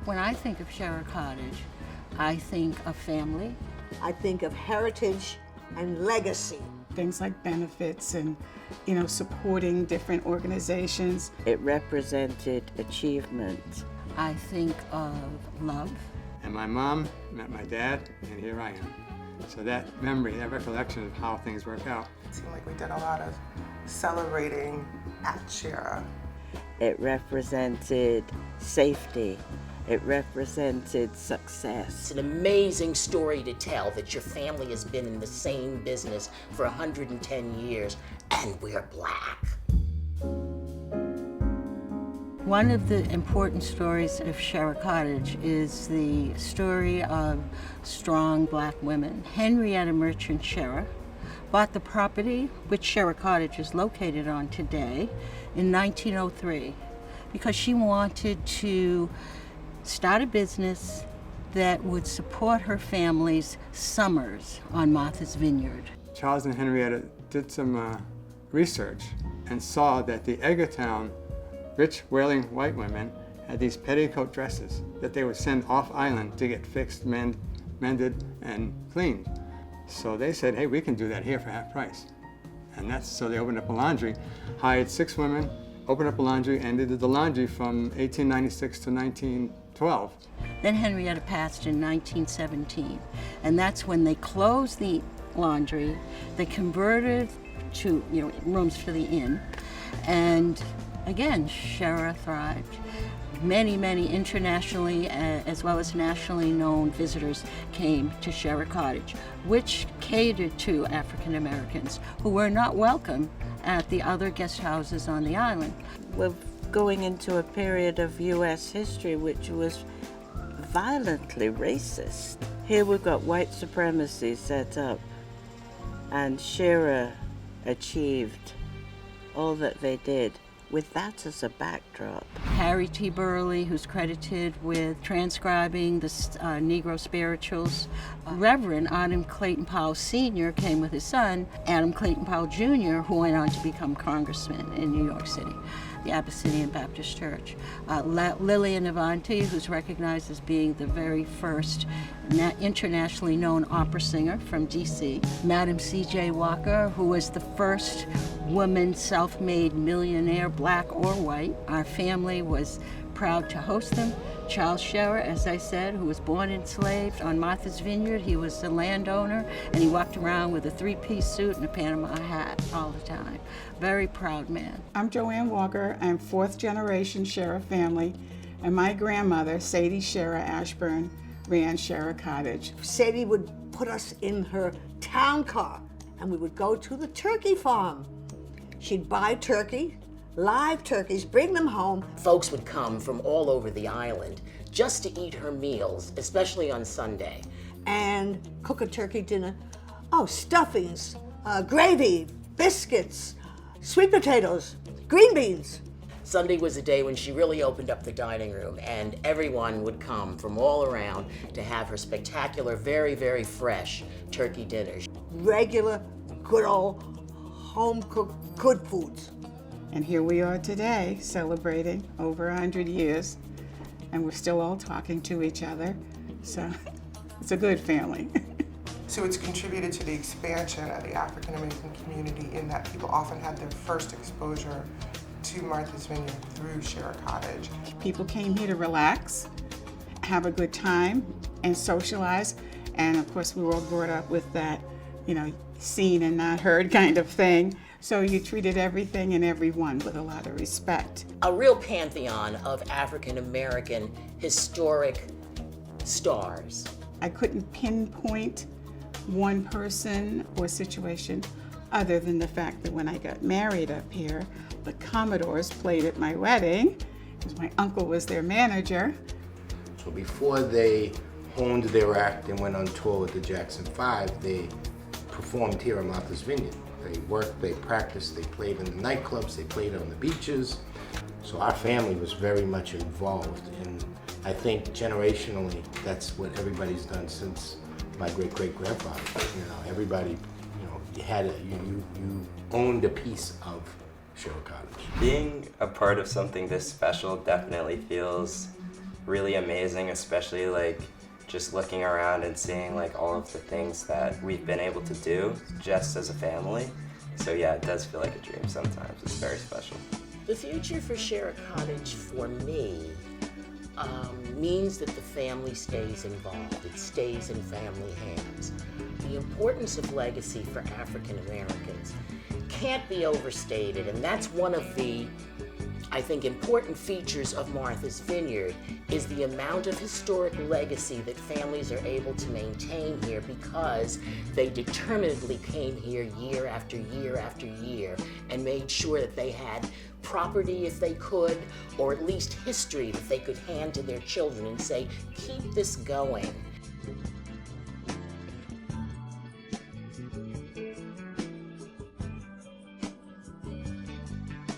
When I think of Shara Cottage, I think of family. I think of heritage and legacy. Things like benefits and, supporting different organizations. It represented achievement. I think of love. And my mom met my dad, and here I am. So that memory, that recollection of how things work out. It seemed like we did a lot of celebrating at Shara. It represented safety. It represented success. It's an amazing story to tell that your family has been in the same business for 110 years, and we're black. One of the important stories of Shara Cottage is the story of strong black women. Henrietta Merchant Shara bought the property which Shara Cottage is located on today in 1903 because she wanted to start a business that would support her family's summers on Martha's Vineyard. Charles and Henrietta did some research and saw that the Edgartown rich whaling white women had these petticoat dresses that they would send off island to get fixed, mended, and cleaned. So they said, hey, we can do that here for half price. And so they opened up a laundry, hired 6 women, opened up a laundry, and they did the laundry from 1896 to 1912. Then Henrietta passed in 1917, and that's when they closed the laundry, they converted to rooms for the inn, and again, Shara thrived. Many internationally as well as nationally known visitors came to Shara Cottage, which catered to African Americans who were not welcome at the other guest houses on the island. We're going into a period of U.S. history which was violently racist. Here we've got white supremacy set up, and Shara achieved all that they did with that as a backdrop. Harry T. Burley, who's credited with transcribing the Negro spirituals. Reverend Adam Clayton Powell Sr. came with his son, Adam Clayton Powell Jr., who went on to become congressman in New York City, the Abyssinian Baptist Church. Lillian Avanti, who's recognized as being the very first internationally known opera singer from D.C. Madam C.J. Walker, who was the first woman self-made millionaire, black or white. Our family was proud to host them. Charles Shara, as I said, who was born enslaved on Martha's Vineyard. He was the landowner, and he walked around with a 3-piece suit and a Panama hat all the time. Very proud man. I'm Joanne Walker. I'm 4th generation Shara family, and my grandmother, Sadie Shara Ashburn, ran Shara Cottage. Sadie would put us in her town car, and we would go to the turkey farm. She'd buy turkey, live turkeys, bring them home. Folks would come from all over the island just to eat her meals, especially on Sunday. And cook a turkey dinner. Oh, stuffings, gravy, biscuits, sweet potatoes, green beans. Sunday was a day when she really opened up the dining room, and everyone would come from all around to have her spectacular, very fresh turkey dinner. Regular, good old, home-cooked, good foods. And here we are today, celebrating over 100 years, and we're still all talking to each other. So it's a good family. So it's contributed to the expansion of the African American community in that people often had their first exposure to Martha's Vineyard through Shara Cottage. People came here to relax, have a good time, and socialize. And of course, we were all brought up with that, seen and not heard kind of thing. So you treated everything and everyone with a lot of respect. A real pantheon of African American historic stars. I couldn't pinpoint one person or situation other than the fact that when I got married up here, the Commodores played at my wedding because my uncle was their manager. So before they honed their act and went on tour with the Jackson 5, they performed here in Martha's Vineyard. They worked, they practiced, they played in the nightclubs, they played on the beaches. So our family was very much involved, and I think generationally that's what everybody's done since my great-great-grandfather. Everybody, you owned a piece of Shara Cottage. Being a part of something this special definitely feels really amazing, especially like just looking around and seeing like all of the things that we've been able to do just as a family. So yeah, it does feel like a dream sometimes. It's very special. The future for Shara Cottage for me means that the family stays involved. It stays in family hands. The importance of legacy for African Americans can't be overstated, and that's one of the, I think, important features of Martha's Vineyard is the amount of historic legacy that families are able to maintain here because they determinedly came here year after year after year and made sure that they had property if they could, or at least history that they could hand to their children and say, keep this going.